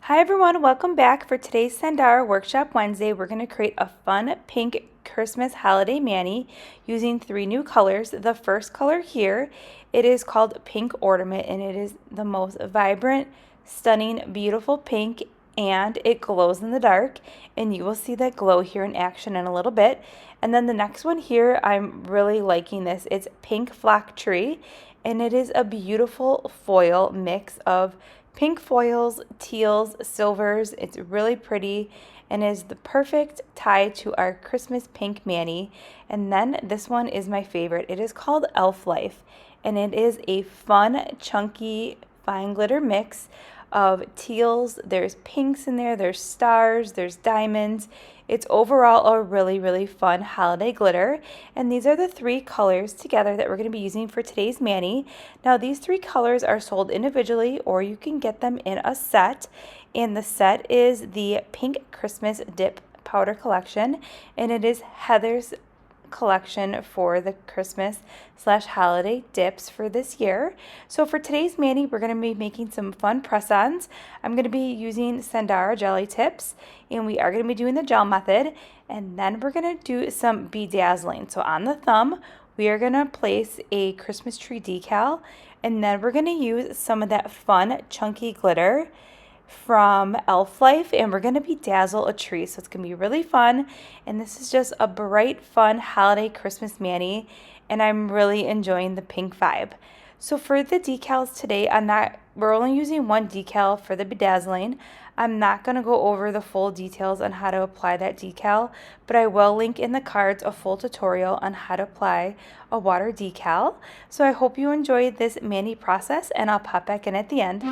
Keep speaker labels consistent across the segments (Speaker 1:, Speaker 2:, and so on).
Speaker 1: Hi everyone, welcome back. For today's Sundara Workshop Wednesday, we're going to create a fun pink Christmas holiday mani using 3 new colors. The first color here, it is called Pink Ornament, and it is the most vibrant, stunning, beautiful pink, and it glows in the dark, and you will see that glow here in action in a little bit. And then the next one here, I'm really liking this. It's Pink Flock Tree, and it is a beautiful foil mix of pink foils, teals, silvers. It's really pretty and is the perfect tie to our Christmas pink mani. And then this one is my favorite. It is called Elf Life, and it is a fun, chunky, fine glitter mix of teals. There's pinks in there, there's stars, there's diamonds. It's overall a really, really fun holiday glitter. And these are the 3 colors together that we're going to be using for today's mani. Now, these 3 colors are sold individually, or you can get them in a set. And the set is the Pink Christmas Dip Powder Collection, and it is Heather's collection for the Christmas/holiday dips for this year. So for today's mani, we're going to be making some fun press-ons. I'm going to be using Sundara jelly tips, and we are going to be doing the gel method, and then we're going to do some bedazzling. So on the thumb, we are going to place a Christmas tree decal, and then we're going to use some of that fun chunky glitter from Elf Life, and we're going to bedazzle a tree. So it's going to be really fun, and this is just a bright, fun holiday Christmas mani, and I'm really enjoying the pink vibe. So for the decals today, we're only using 1 decal for the bedazzling. I'm not going to go over the full details on how to apply that decal, but I will link in the cards a full tutorial on how to apply a water decal. So I hope you enjoyed this mani process, and I'll pop back in at the end.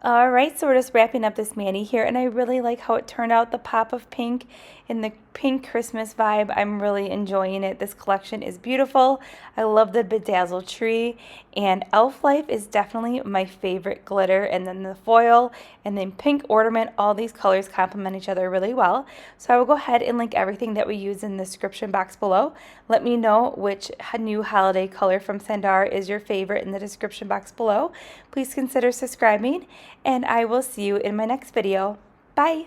Speaker 1: All right, so we're just wrapping up this mani here, and I really like how it turned out, the pop of pink in the pink Christmas vibe. I'm really enjoying it. This collection is beautiful. I love the bedazzled tree, and Elf Life is definitely my favorite glitter, and then the foil, and then pink ornament. All these colors complement each other really well. So I will go ahead and link everything that we use in the description box below. Let me know which new holiday color from Sundara is your favorite in the description box below. Please consider subscribing, and I will see you in my next video. Bye!